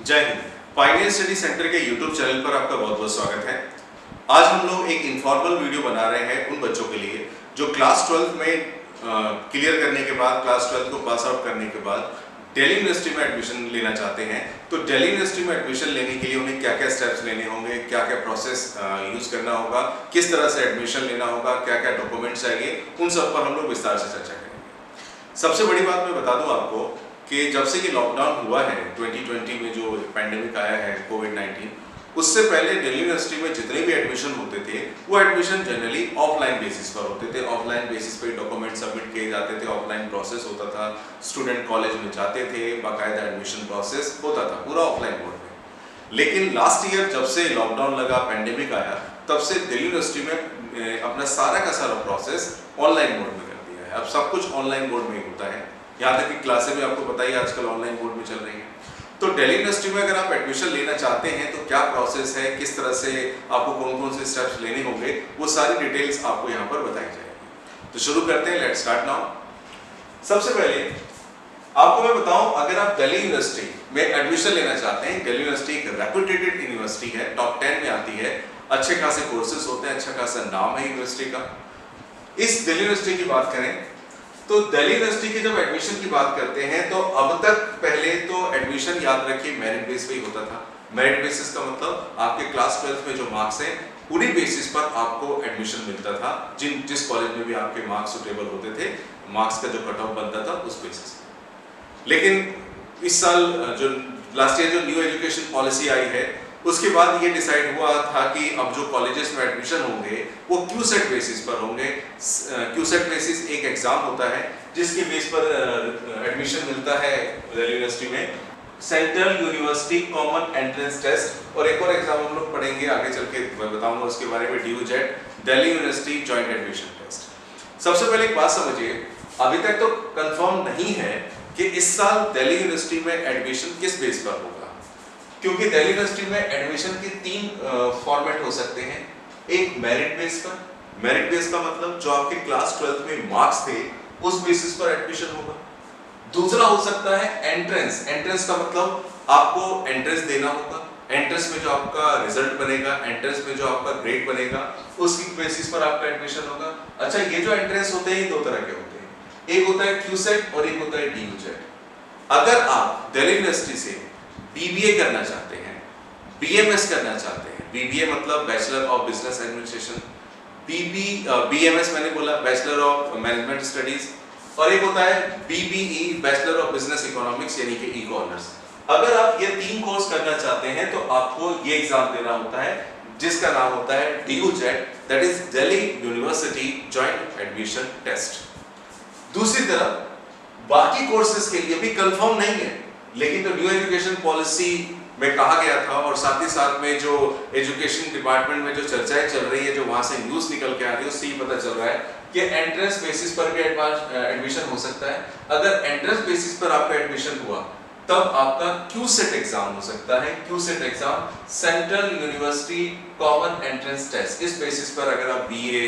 जय Hind. Pioneer study centre के YouTube channel पर आपका बहुत बहुत स्वागत है। आज हम लोग एक इनफॉर्मल वीडियो बना रहे हैं उन बच्चों के लिए जो क्लास 12 में क्लियर करने के बाद, क्लास 12 को पास आउट करने के बाद दिल्ली यूनिवर्सिटी में एडमिशन लेना चाहते हैं। तो दिल्ली यूनिवर्सिटी में एडमिशन लेने के लिए उन्हें क्या क्या स्टेप्स लेने होंगे, क्या क्या प्रोसेस यूज करना होगा, किस तरह से एडमिशन लेना होगा, क्या क्या डॉक्यूमेंट्स चाहिए, उन सब पर हम लोग विस्तार से चर्चा करेंगे। सबसे बड़ी बात मैं बता दूं आपको कि जब से कि लॉकडाउन हुआ है 2020 में, जो पैंडेमिक आया है कोविड-19, उससे पहले दिल्ली यूनिवर्सिटी में जितने भी एडमिशन होते थे वो एडमिशन जनरली ऑफलाइन बेसिस पर होते थे। ऑफलाइन बेसिस पे डॉक्यूमेंट सबमिट किए जाते थे, ऑफलाइन प्रोसेस होता था, स्टूडेंट कॉलेज में जाते थे, बाकायदा एडमिशन प्रोसेस होता था पूरा ऑफलाइन मोड में। लेकिन लास्ट ईयर जब से लॉकडाउन लगा, पैंडेमिक आया, तब से दिल्ली यूनिवर्सिटी में अपना सारा का सारा प्रोसेस ऑनलाइन मोड में कर दिया है। अब सब कुछ ऑनलाइन मोड में ही होता है, यहाँ तक कि क्लासें भी आपको पता ही आजकल ऑनलाइन मोड में चल रही हैं। तो दिल्ली यूनिवर्सिटी में अगर आप एडमिशन लेना चाहते हैं तो क्या प्रोसेस है, किस तरह से आपको कौन कौन से स्टेप्स लेने होंगे, वो सारी डिटेल्स आपको यहाँ पर बताई जाएगी। तो शुरू करते हैं, लेट्स स्टार्ट नाउ। सबसे पहले आपको मैं बताऊं, अगर आप दिल्ली यूनिवर्सिटी में एडमिशन लेना चाहते हैं, दिल्ली यूनिवर्सिटी एक रेप्यूटेड यूनिवर्सिटी है, टॉप 10 में आती है, अच्छे खासे कोर्सेज होते हैं, अच्छा खासा नाम है यूनिवर्सिटी का। इस दिल्ली यूनिवर्सिटी की बात करें तो दिल्ली यूनिवर्सिटी की जब एडमिशन की बात करते हैं तो अब तक पहले तो एडमिशन याद रखिए मेरिट बेस पे ही होता था। मेरिट बेसिस का मतलब आपके क्लास 12 में जो मार्क्स हैं उन्हीं बेसिस पर आपको एडमिशन मिलता था। जिस कॉलेज में भी आपके मार्क्स सुटेबल होते थे, मार्क्स का जो कट ऑफ बनता था उस बेसिस पे। लेकिन इस साल जो लास्ट ईयर जो न्यू एजुकेशन पॉलिसी आई है, उसके बाद ये डिसाइड हुआ था कि अब जो कॉलेजेस में एडमिशन होंगे वो क्यूसेट बेसिस पर होंगे। क्यूसेट बेसिस एक एग्जाम होता है जिसके बेस पर एडमिशन मिलता है दिल्ली यूनिवर्सिटी में, central university common entrance test. और एक और एग्जाम हम लोग पढ़ेंगे आगे चल के, मैं बताऊंगा उसके बारे में, DUJET, Delhi university joint admission test. सबसे पहले एक बात समझिए, अभी तक तो कंफर्म नहीं है कि इस साल दिल्ली यूनिवर्सिटी में एडमिशन किस बेस पर होगा, क्योंकि दिल्ली यूनिवर्सिटी में एडमिशन के 3 फॉर्मेट हो सकते हैं। एक मेरिट बेस पर, मेरिट बेस का मतलब जो आपके क्लास 12 में मार्क्स थे उस बेसिस पर एडमिशन होगा। दूसरा हो सकता है एंट्रेंस। एंट्रेंस का मतलब आपको एंट्रेंस देना होगा, एंट्रेंस में जो आपका रिजल्ट बनेगा, एंट्रेंस में जो आपका ग्रेड बनेगा, उसकी बेसिस पर आपका एडमिशन होगा। अच्छा, ये जो एंट्रेंस होते हैं 2 तरह के होते हैं, एक होता है क्यूसेट और एक होता है DUJET। अगर आप दिल्ली यूनिवर्सिटी से BBA करना चाहते हैं, BMS करना चाहते हैं, BBA मतलब bachelor of business administration, BMS मैंने बोला बैचलर ऑफ मैनेजमेंट स्टडीज, और एक होता है BBE bachelor of business economics यानी कि ई-कॉमर्स। अगर आप ये 3 कोर्स करना चाहते हैं तो आपको ये एग्जाम देना होता है जिसका नाम होता है DUJET, that is Delhi university joint admission test. दूसरी तरफ बाकी कोर्सेज के लिए भी कंफर्म नहीं है, लेकिन तो न्यू एजुकेशन पॉलिसी में कहा गया था और साथ ही साथ में जो एजुकेशन डिपार्टमेंट में जो चर्चाएं चल रही है, जो वहां से न्यूज़ निकल के आ रही है, उससे ही पता चल रहा है कि एंट्रेंस बेसिस पर भी एडमिशन हो सकता है। अगर एंट्रेंस बेसिस पर आपका एडमिशन हुआ तब आपका क्यूसेट एग्जाम हो सकता है। CUET exam central university common entrance test, इस बेसिस पर अगर आप BA,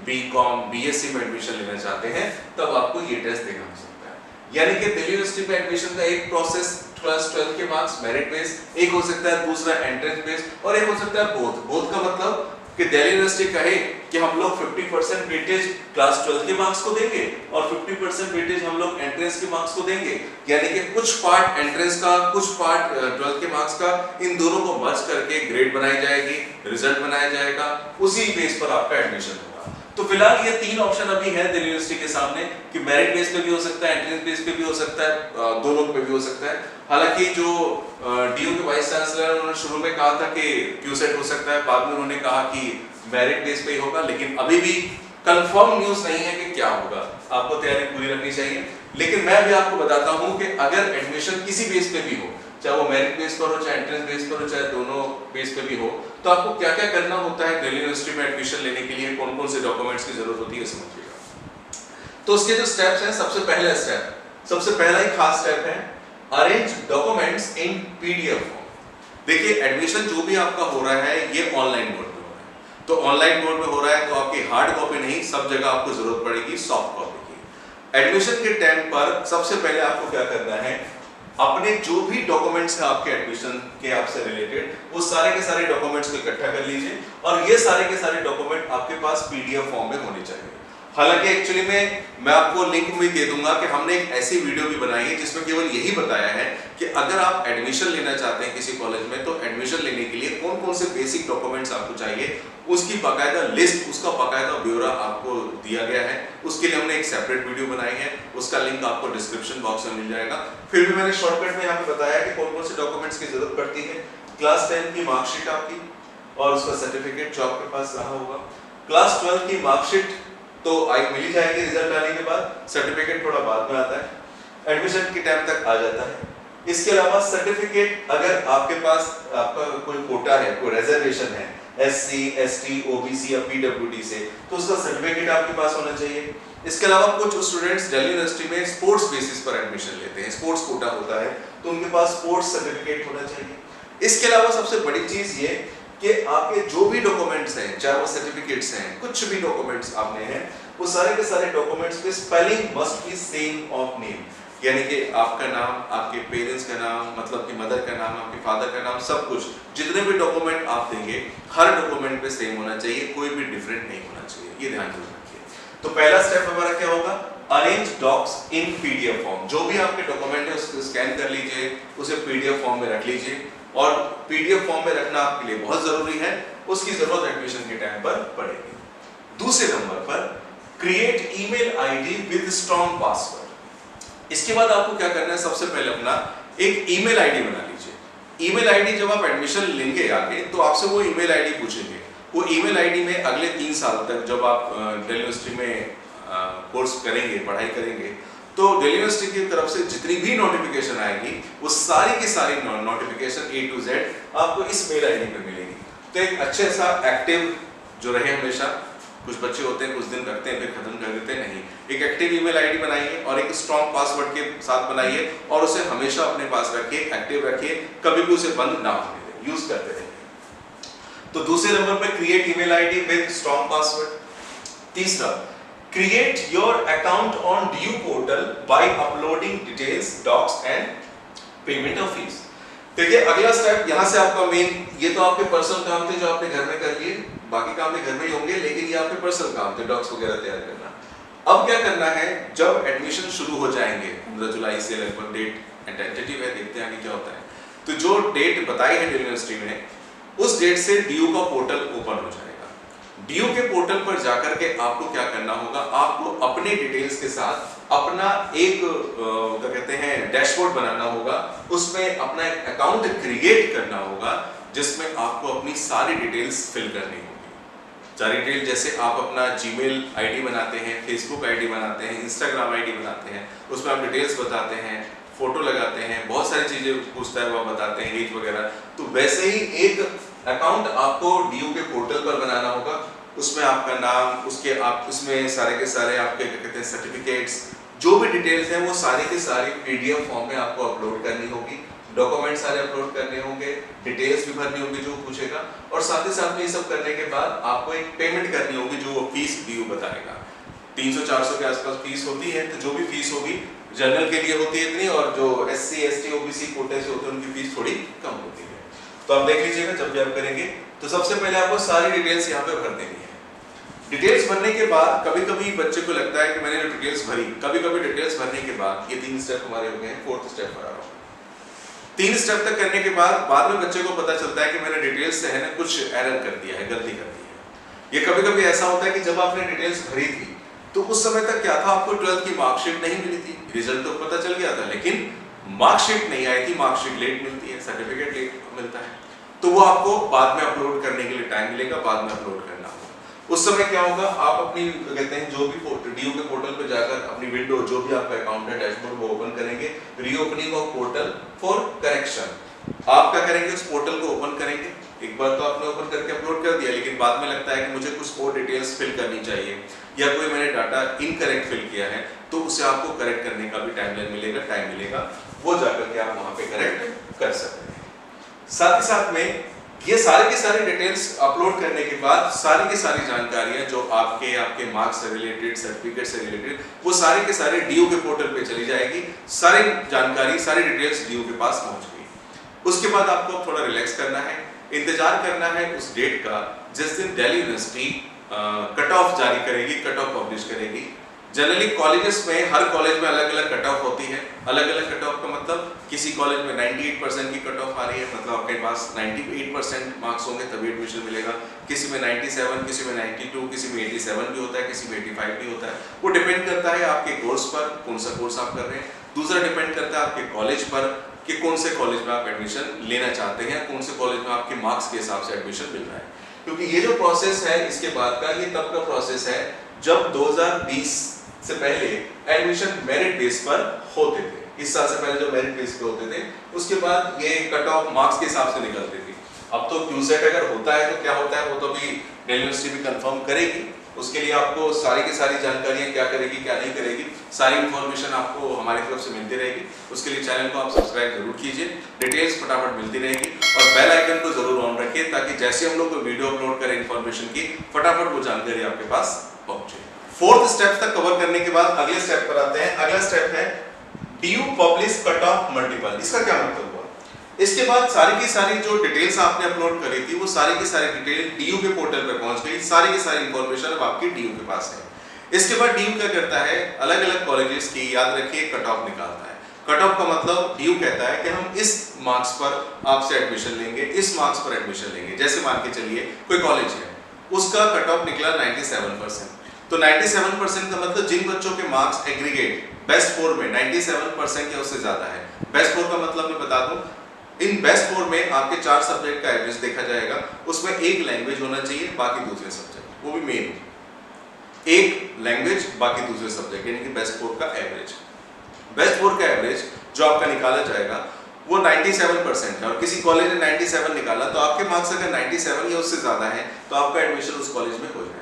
BCom, BSc में एडमिशन लेना चाहते हैं तब आपको ये टेस्ट देना हो सकता है। यानी कि दिल्ली यूनिवर्सिटी में एडमिशन का एक प्रोसेस क्लास 12 के मार्क्स मेरिट बेस, एक हो सकता है दूसरा एंट्रेंस बेस, और एक हो सकता है बोथ। बोथ का मतलब कि दिल्ली यूनिवर्सिटी कहे कि हम लोग 50% वेटेज क्लास 12 के मार्क्स को देंगे और 50% वेटेज हम लोग एंट्रेंस के मार्क्स को देंगे, यानी कि कुछ पार्ट एंट्रेंस का, कुछ पार्ट 12 के मार्क्स का, इन दोनों को मर्ज करके ग्रेड बनाई जाएगी, रिजल्ट बनाया जाएगा, उसी बेस पर आपका एडमिशन होगा। तो फिलहाल ये 3 ऑप्शन अभी है दिल्ली यूनिवर्सिटी के सामने कि मेरिट बेस पे भी हो सकता है, एंट्रेंस बेस पे भी हो सकता है, दोनों पे भी हो सकता है। हालांकि जो DU के वाइस चांसलर उन्होंने शुरू में कहा था कि क्यूसेट हो सकता है, बाद में उन्होंने कहा कि मेरिट बेस पे ही होगा, लेकिन अभी भी कंफर्म न्यूज़ नहीं है कि क्या होगा। आपको तैयारी पूरी रखनी चाहिए। लेकिन मैं भी आपको बताता हूं कि अगर एडमिशन किसी बेस पे भी हो, चाहे वो मेरिट बेस पर हो, चाहे एंट्रेंस बेस पर हो, चाहे दोनों बेस पे भी हो, तो आपको क्या क्या करना होता है दिल्ली यूनिवर्सिटी में एडमिशन लेने के लिए, कौन कौन से डॉक्यूमेंट्स की जरूरत होती है, समझिएगा। तो उसके जो स्टेप्स हैं, सबसे पहला ही खास स्टेप है arrange documents in PDF form. देखिए, एडमिशन जो भी आपका हो रहा है ये ऑनलाइन मोड में हो रहा है, तो ऑनलाइन मोड में हो रहा है तो आपकी हार्ड कॉपी नहीं, सब जगह आपको जरूरत पड़ेगी सॉफ्ट कॉपी की। एडमिशन के टाइम पर सबसे पहले आपको क्या करना है, अपने जो भी डॉक्यूमेंट्स हैं आपके एडमिशन के आपसे रिलेटेड, वो सारे के सारे डॉक्यूमेंट्स को इकट्ठा कर लीजिए और ये सारे के सारे डॉक्यूमेंट आपके पास पीडीएफ फॉर्म में होने चाहिए। हालांकि एक्चुअली में मैं आपको लिंक में दे दूंगा कि हमने एक ऐसी वीडियो भी बनाई है जिसमें केवल यही बताया है कि अगर आप एडमिशन लेना चाहते हैं किसी कॉलेज में, तो एडमिशन लेने के लिए कौन कौन से बेसिक डॉक्यूमेंट्स आपको चाहिए, उसकी बाकायदा लिस्ट, उसका बाकायदा ब्यौरा आपको दिया गया है। उसके लिए हमने एक सेपरेट वीडियो बनाई है, उसका लिंक आपको डिस्क्रिप्शन बॉक्स में मिल जाएगा। फिर भी मैंने शॉर्टकट में यहाँ पे बताया कि कौन कौन से डॉक्यूमेंट्स की जरूरत पड़ती है। क्लास 10 की मार्कशीट आपकी और उसका सर्टिफिकेट जो आपके पास रहा होगा। क्लास 12 की मार्कशीट तो आई मिल ही जाएगी रिजल्ट आने के बाद, सर्टिफिकेट थोड़ा बाद में आता है, एडमिशन के टाइम तक आ जाता है। इसके अलावा सर्टिफिकेट, अगर आपके पास आपका कोई कोटा है, कोई रिजर्वेशन है SC, ST, OBC या PWD से, तो उसका सर्टिफिकेट आपके पास होना चाहिए। इसके अलावा कुछ स्टूडेंट्स दिल्ली यूनिवर्सिटी में स्पोर्ट्स बेसिस पर एडमिशन लेते हैं, स्पोर्ट्स कोटा होता है, तो उनके पास स्पोर्ट्स सर्टिफिकेट होना चाहिए। इसके अलावा सबसे बड़ी चीज ये कि आपके जो भी डॉक्यूमेंट्स हैं, चाहे वो सर्टिफिकेट्स हैं, कुछ भी डॉक्यूमेंट्स आपने हैं, वो सारे के सारे डॉक्यूमेंट्स पे spelling must be same of name, यानी कि आपका नाम, आपके पेरेंट्स का नाम, मतलब कि मदर का नाम, आपके फादर का नाम, सब कुछ, जितने भी डॉक्यूमेंट आप देंगे हर डॉक्यूमेंट पे सेम होना चाहिए, कोई भी डिफरेंट नहीं होना चाहिए, ये ध्यान जरूर रखिए। तो पहला स्टेप हमारा क्या होगा, arrange docs in PDF form. जो भी आपके डॉक्यूमेंट है उसको स्कैन कर लीजिए, उसे पीडीएफ फॉर्म में रख लीजिए, और पीडीएफ फॉर्म में रखना आपके लिए बहुत जरूरी है, उसकी जरूरत एडमिशन के टाइम पर पड़ेगी। दूसरे नंबर पर create email ID with strong password. इसके बाद आपको क्या करना है, सबसे पहले अपना एक ईमेल आईडी बना लीजिए। ईमेल आईडी जब आप एडमिशन लेंगे आगे, तो आपसे वो ईमेल आईडी पूछेंगे। वो ईमेल आईडी में अगले 3 साल तक जब आप दिल्ली यूनिवर्सिटी में कोर्स करेंगे, पढ़ाई करेंगे, तो दिल्ली यूनिवर्सिटी की तरफ से जितनी भी नोटिफिकेशन आएगी, वो सारी की सारी नोटिफिकेशन A to Z आपको इस मेल आईडी पे मिलेगी। तो एक अच्छे सा एक्टिव जो रहे हमेशा, कुछ बच्चे होते हैं कुछ दिन रखते हैं फिर खत्म कर देते हैं, नहीं, एक एक्टिव ईमेल आईडी बनाइए और एक स्ट्रॉन्ग पासवर्ड के साथ बनाइए और उसे हमेशा अपने पास रखिए, एक्टिव रखिए, कभी भी उसे बंद ना होने दें, यूज करते रहिए। तो दूसरे नंबर पे create email ID with strong password. तीसरा, create your account on DU portal by uploading details, docs and payment of fees. देखिए अगला स्टेप यहाँ से आपका मेन, ये तो आपके पर्सनल काम थे जो आपने घर में कर लिए, बाकी काम भी घर में ही होंगे, लेकिन ये आपके पर्सनल काम थे, डॉक्स वगैरह तैयार करना। अब क्या करना है, जब एडमिशन शुरू हो जाएंगे 15 जुलाई से, लगभग डेट टेंटेटिव है, देखते हैं क्या होता है, तो जो डेट बताई है दिल्ली यूनिवर्सिटी में, उस डेट से DU का पोर्टल ओपन हो जाएगा। DU के पोर्टल पर जाकर के आपको क्या करना होगा, आपको अपने डिटेल्स के साथ अपना एक क्या कहते हैं डैशबोर्ड बनाना होगा, उसमें अपना एक अकाउंट क्रिएट करना होगा, जिसमें आपको अपनी सारी डिटेल्स फिल करनी होगी। सारी डिटेल, जैसे आप अपना जीमेल आईडी बनाते हैं, फेसबुक आईडी बनाते हैं, इंस्टाग्राम आईडी बनाते हैं, उसमें आप डिटेल्स बताते हैं, फोटो लगाते हैं, बहुत सारी चीजें पूछता है वो आप बताते हैं, एज वगैरह, तो वैसे ही एक अकाउंट आपको DU के पोर्टल पर बनाना होगा। उसमें आपका नाम, उसके आप उसमें सारे के सारे आपके क्या कहते हैं सर्टिफिकेट्स, जो भी डिटेल्स हैं वो सारी के सारी PDF फॉर्म में आपको अपलोड करनी होगी, डॉक्यूमेंट सारे अपलोड करने होंगे, डिटेल्स भी भरनी होगी जो पूछेगा, और साथ ही साथ में ये सब करने के बाद आपको एक पेमेंट करनी होगी जो वो फीस DU बताएगा। 300-400 के आसपास फीस होती है, तो जो भी फीस होगी जनरल के लिए होती है इतनी, और जो SC, ST, OBC कोटे से होते हैं उनकी फीस थोड़ी कम होती है। तो आप देख लीजिएगा जब भी आप करेंगे, तो सबसे पहले आपको सारी डिटेल्स यहाँ पे भर देनी है। डिटेल्स भरने के बाद कभी कभी बच्चे को लगता है कि मैंने डिटेल्स भरी, कभी कभी डिटेल्स भरने के बाद, ये 3 स्टेप हमारे हो गए हैं, 4th स्टेप भरा रहा हूँ। 3 स्टेप तक करने के बाद में बच्चे को पता चलता है कि मैंने डिटेल्स से है ना कुछ एरर कर दिया है, गलती कर दी है। ये कभी कभी ऐसा होता है कि जब आपने डिटेल्स भरी थी तो उस समय तक क्या था, आपको 12th की मार्कशीट नहीं मिली थी, रिजल्ट तो पता चल गया था, लेकिन मार्कशीट नहीं आई थी, मार्कशीट लेट मिलती है, सर्टिफिकेट लेट मिलता है, तो वो आपको बाद में अपलोड करने के लिए टाइम मिलेगा, बाद में अपलोड करना होगा। उस समय क्या होगा, आप अपनी कहते हैं जो भी DU के पोर्टल पे जाकर अपनी विंडो, जो भी आपका अकाउंट है, डैशबोर्ड, वो ओपन करेंगे, reopening of portal for correction. आप क्या करेंगे, उस पोर्टल को ओपन करेंगे। एक बार तो आपने ओपन करके अपलोड कर दिया, लेकिन बाद में लगता है कि मुझे कुछ और डिटेल्स फिल करनी चाहिए, या कोई मैंने डाटा इनकरेक्ट फिल किया है, तो उसे आपको करेक्ट करने का भी टाइम मिलेगा, वो जाकर के आप वहां पे करेक्ट कर सकते हैं। साथ ही साथ में ये सारे के सारे डिटेल्स अपलोड करने के बाद सारी की सारी जानकारियां जो आपके मार्क्स से रिलेटेड, सर्टिफिकेट से रिलेटेड, वो सारे के सारे डीओ के पोर्टल पे चली जाएगी। सारी जानकारी, सारी डिटेल्स डीओ के पास पहुंच गई। उसके बाद आपको थोड़ा रिलैक्स करना है, इंतजार करना है उस डेट का जिस दिन दिल्ली यूनिवर्सिटी कट ऑफ जारी करेगी, कट ऑफ पब्लिश करेगी। जनरली कॉलेजेस में, हर कॉलेज में अलग अलग कट ऑफ होती है। अलग अलग कट ऑफ का मतलब किसी कॉलेज में 98% की कट ऑफ आ रही है, मतलब आपके पास 98% मार्क्स होंगे तभी एडमिशन मिलेगा। किसी में 97, किसी में 92, किसी में 87 भी होता है, किसी में 85 भी होता है। वो डिपेंड करता है आपके कोर्स पर, कौन सा कोर्स आप कर रहे हैं। दूसरा डिपेंड करता है आपके कॉलेज पर कि कौन से कॉलेज में आप एडमिशन लेना चाहते हैं, कौन से कॉलेज में आपके मार्क्स के हिसाब से एडमिशन मिल रहा है। क्योंकि ये जो प्रोसेस है इसके बाद का, ये तब का प्रोसेस है जब 2020 से पहले एडमिशन मेरिट बेस पर होते थे। इस साल से पहले जो मेरिट बेस पे होते थे, उसके बाद ये कट ऑफ मार्क्स के हिसाब से निकलती थी। अब तो क्यूसेट अगर होता है तो क्या होता है वो तो भी दिल्ली यूनिवर्सिटी भी कंफर्म करेगी। उसके लिए आपको सारी की सारी जानकारियां क्या करेगी क्या नहीं करेगी, सारी इंफॉर्मेशन आपको हमारी तरफ से मिलती रहेगी। उसके लिए चैनल को आप सब्सक्राइब जरूर कीजिए, डिटेल्स फटाफट मिलती रहेगी और बेल आइकन को जरूर ऑन रखिए ताकि जैसे हम लोग कोई वीडियो अपलोड करें इन्फॉर्मेशन की, फटाफट वो जानकारी आपके पास पहुंचे। फोर्थ स्टेप तक कवर करने के बाद अगले स्टेप पर आते हैं। अगला स्टेप है DU publish cut off multiple. इसका क्या मतलब हुआ? इसके बाद सारी की सारी जो डिटेल्स आपने अपलोड करी थी वो सारी की सारी डिटेल डीयू के पोर्टल पर पहुंच गई। सारी की सारी इंफॉर्मेशन अब आपकी डीयू के पास है। इसके बाद डीयू क्या करता है, अलग अलग कॉलेजेस की, याद रखिए, कट ऑफ निकालता है। कट ऑफ का मतलब डीयू कहता है कि हम इस मार्क्स पर आपसे एडमिशन लेंगे, इस मार्क्स पर एडमिशन लेंगे। जैसे मान के चलिए कोई कॉलेज है, उसका कट ऑफ निकला 97%, तो 97% का मतलब जिन बच्चों के मार्क्स एग्रीगेट बेस्ट 4 में 97% या उससे ज्यादा है। बेस्ट 4 का मतलब मैं बता दूं, इन बेस्ट 4 में आपके 4 सब्जेक्ट का एवरेज देखा जाएगा। उसमें एक लैंग्वेज होना चाहिए, बाकी दूसरे सब्जेक्ट, वो भी मेन एक लैंग्वेज, बाकी दूसरे सब्जेक्ट, यानी कि बेस्ट 4 का एवरेज। बेस्ट 4 का एवरेज जो आपका निकाला जाएगा वो 97% है और किसी कॉलेज ने 97 निकाला तो आपके मार्क्स अगर 97 या उससे ज्यादा है तो आपका एडमिशन उस कॉलेज में हो जाएगा।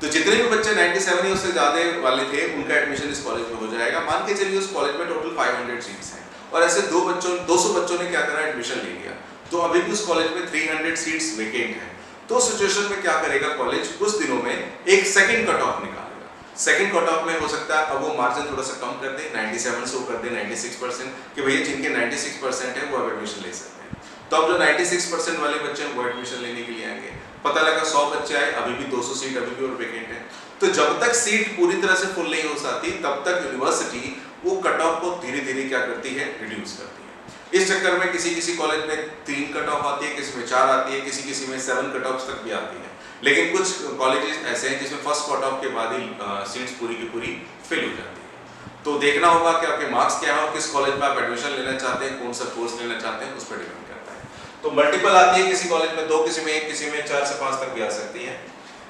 तो जितने भी बच्चे 97 या उससे ज्यादा वाले थे उनका एडमिशन इस कॉलेज में हो जाएगा। मान के चलिए उस कॉलेज में टोटल 500 सीट्स हैं और ऐसे 200 बच्चों ने क्या करा, एडमिशन ले लिया, तो अभी भी उस कॉलेज में 300 सीट्स वेकेंट हैं। तो सिचुएशन में क्या करेगा कॉलेज, कुछ दिनों में एक सेकंड कट ऑफ निकालेगा। सेकंड कट ऑफ में हो सकता है अब वो मार्जिन थोड़ा सा कम कर दे, 97 से वो कर दे 96%, कि भैया जिनके 96% है वो अब एडमिशन ले सकते हैं। तो अब जो 96% वाले बच्चे हैं वो एडमिशन लेने के लिए आएंगे। पता लगा 100 बच्चे आए, अभी भी 200 सीट अभी भी और वेकेंट है। तो जब तक सीट पूरी तरह से फुल नहीं हो जाती तब तक यूनिवर्सिटी वो कट ऑफ को धीरे धीरे क्या करती है, रिड्यूस करती है। इस चक्कर में किसी कॉलेज में 3 कट ऑफ आती है, किसी में 4 आती है, किसी में 7 कट ऑफ तक भी आती है। लेकिन कुछ कॉलेजेस ऐसे हैं जिसमें फर्स्ट कट ऑफ के बाद ही सीट्स पूरी की पूरी फिल हो जाती है। तो देखना होगा कि आपके मार्क्स क्या है और किस कॉलेज में आप एडमिशन लेना चाहते हैं, कौन सा कोर्स लेना चाहते हैं, उस पर डिपेंड करता है। तो मल्टीपल आती है, किसी कॉलेज में 2, किसी में 1, किसी में 4 से 5 तक भी आ सकती है।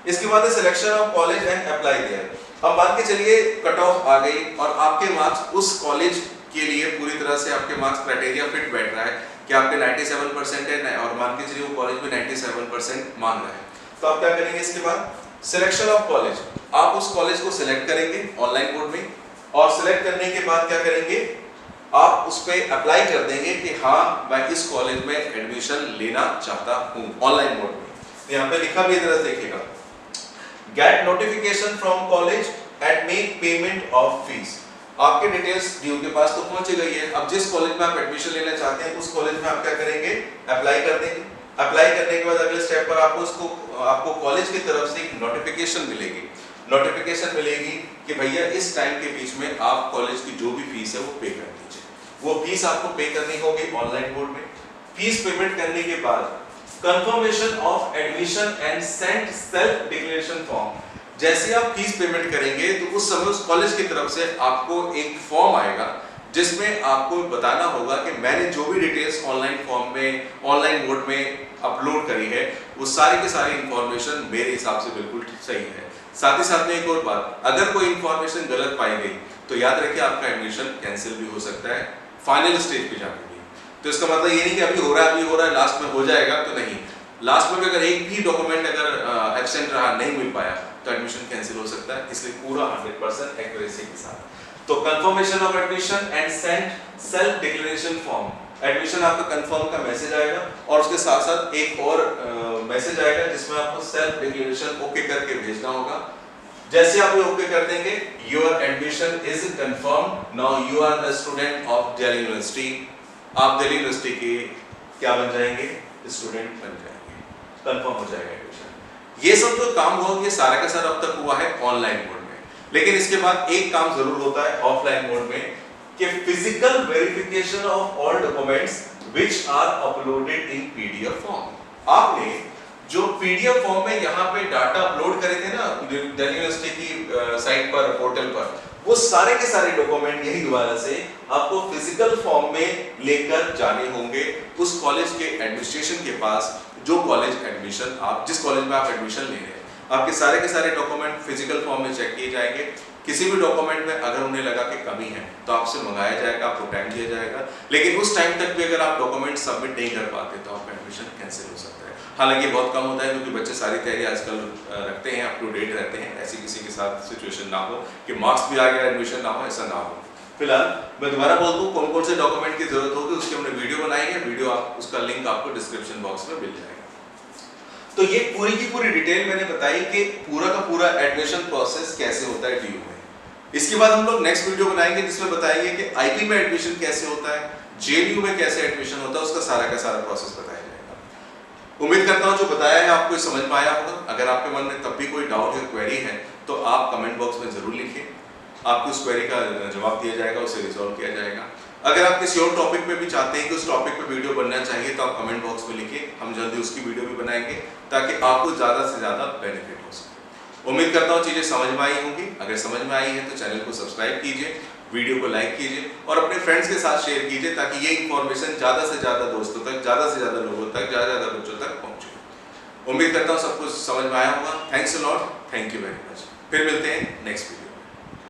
इसके बाद selection of college and apply there. अब मान के चलिए कट ऑफ आ गई और आपके मार्क्स उस कॉलेज के लिए पूरी तरह से आपके मार्क्स क्राइटेरिया फिट बैठ रहा है कि आपके 97% है और मान के चलिए वो कॉलेज में 97% मांग रहा है। तो आप क्या करेंगे, इसके बाद सिलेक्शन ऑफ कॉलेज, आप उस कॉलेज को सिलेक्ट करेंगे ऑनलाइन मोड में और सिलेक्ट करने के बाद क्या करेंगे, आप उस पर अप्लाई कर देंगे कि हाँ मैं इस कॉलेज में एडमिशन लेना चाहता हूँ ऑनलाइन मोड में। यहाँ पे लिखा भी इधर देखिएगा, get notification from college and make payment of fees. आपके डिटेल्स डीयू के पास तो पहुंच गई है। अब जिस कॉलेज में आप एडमिशन लेना चाहते हैं उस कॉलेज में आप क्या करेंगे, अप्लाई कर देंगे। अप्लाई करने के बाद अगले स्टेप पर आपको कॉलेज की तरफ से एक नोटिफिकेशन मिलेगी। नोटिफिकेशन मिलेगी कि भैया इस टाइम के बीच में आप कॉलेज की जो भी फीस है वो पे कर दीजिए। वो फीस आपको पे करनी होगी ऑनलाइन मोड में। फीस पेमेंट करने के बाद confirmation of admission and send self declaration form. जैसे आप फीस पेमेंट करेंगे तो उस समय उस कॉलेज की तरफ से आपको एक फॉर्म आएगा जिसमें आपको बताना होगा कि मैंने जो भी डिटेल्स ऑनलाइन फॉर्म में ऑनलाइन मोड में अपलोड करी है वो सारी की सारी इंफॉर्मेशन मेरे हिसाब से बिल्कुल सही है। साथ ही साथ में एक और बात, अगर कोई इंफॉर्मेशन गलत पाई गई तो याद रखिए आपका एडमिशन कैंसिल भी हो सकता है फाइनल स्टेज पे जाकर भी। तो इसका मतलब ये नहीं कि अभी हो रहा है लास्ट में हो जाएगा, तो नहीं, लास्ट में भी अगर एक भी डॉक्यूमेंट अगर एब्सेंट रहा, नहीं मिल पाया तो एडमिशन कैंसिल हो सकता है। इसलिए पूरा 100% एक्यूरेसी के साथ। तो confirmation of admission and send self declaration form admission आपका कंफर्म का मैसेज आएगा और उसके साथ साथ एक और मैसेज आएगा जिसमें आपको सेल्फ डिक्लेरेशन ओके करके भेजना होगा। जैसे आप ये ओके कर देंगे, your admission is confirm, now you are the student of Delhi university. आप दिल्ली यूनिवर्सिटी के क्या बन जाएंगे? स्टूडेंट बन जाएंगे, कंफर्म हो जाएगा एडमिशन। ये सब जो काम हुआ ये सारा का सारा अब तक हुआ है ऑनलाइन मोड में, लेकिन इसके बाद एक काम जरूर होता है ऑफलाइन मोड में कि physical verification of all documents which are uploaded in PDF form. आपने जो पीडीएफ फॉर्म में यहाँ पे डाटा अपलोड करे थे ना दिल्ली यूनिवर्सिटी की साइट पर, पोर्टल पर, वो सारे के सारे डॉक्यूमेंट यही दोबारा से आपको फिजिकल फॉर्म में लेकर जाने होंगे उस कॉलेज के एडमिनिस्ट्रेशन के पास, जो कॉलेज एडमिशन आप जिस कॉलेज में आप एडमिशन ले रहे हैं। आपके सारे के सारे डॉक्यूमेंट फिजिकल फॉर्म में चेक किए जाएंगे। किसी भी डॉक्यूमेंट में अगर उन्हें लगा कि कमी है तो आपसे मंगाया जाएगा, आपको टाइम दिया जाएगा, लेकिन उस टाइम तक भी अगर आप डॉक्यूमेंट सबमिट नहीं कर पाते तो आपका एडमिशन कैंसिल हो सकता है। हालांकि बहुत कम होता है क्योंकि बच्चे सारी तैयारी आजकल रखते हैं, अप टू डेट रहते हैं, ऐसी किसी के साथ सिचुएशन ना हो कि मार्क्स भी आ गया एडमिशन ना हो, ऐसा ना हो। फिलहाल मैं दोबारा बोल दूं कौन कौन से डॉक्यूमेंट की जरूरत होगी, उसकी हमने वीडियो बनाई है, वीडियो आप उसका लिंक आपको डिस्क्रिप्शन बॉक्स में मिल जाएगा। तो ये पूरी की पूरी डिटेल मैंने बताई कि पूरा का पूरा एडमिशन प्रोसेस कैसे होता है डीयू में। इसके बाद हम लोग नेक्स्ट वीडियो बनाएंगे जिसमें बताएंगे कि आईपी में एडमिशन कैसे होता है, जेएनयू में कैसे एडमिशन होता है, उसका सारा का सारा प्रोसेस बताया जाएगा। उम्मीद करता हूं जो बताया है आपको समझ में आया होगा। अगर आपके मन में तब भी कोई डाउट या क्वेरी है तो आप कमेंट बॉक्स में जरूर लिखिए, आपको उस क्वेरी का जवाब दिया जाएगा, उसे रिजॉल्व किया जाएगा। अगर आप किसी और टॉपिक पे भी चाहते हैं कि उस टॉपिक पे वीडियो बनना चाहिए तो आप कमेंट बॉक्स में लिखिए, हम जल्दी उसकी वीडियो भी बनाएंगे ताकि आपको ज़्यादा से ज़्यादा बेनिफिट हो सके। उम्मीद करता हूँ चीज़ें समझ में आई होंगी। अगर समझ में आई है तो चैनल को सब्सक्राइब कीजिए, वीडियो को लाइक कीजिए और अपने फ्रेंड्स के साथ शेयर कीजिए ताकि ये इन्फॉर्मेशन ज़्यादा से ज़्यादा दोस्तों तक, ज़्यादा से ज़्यादा लोगों तक, ज़्यादा से ज़्यादा बच्चों तक पहुँचे। उम्मीद करता हूँ सब कुछ समझ में आया होगा। Thanks a lot, thank you very much. फिर मिलते हैं नेक्स्ट वीडियो।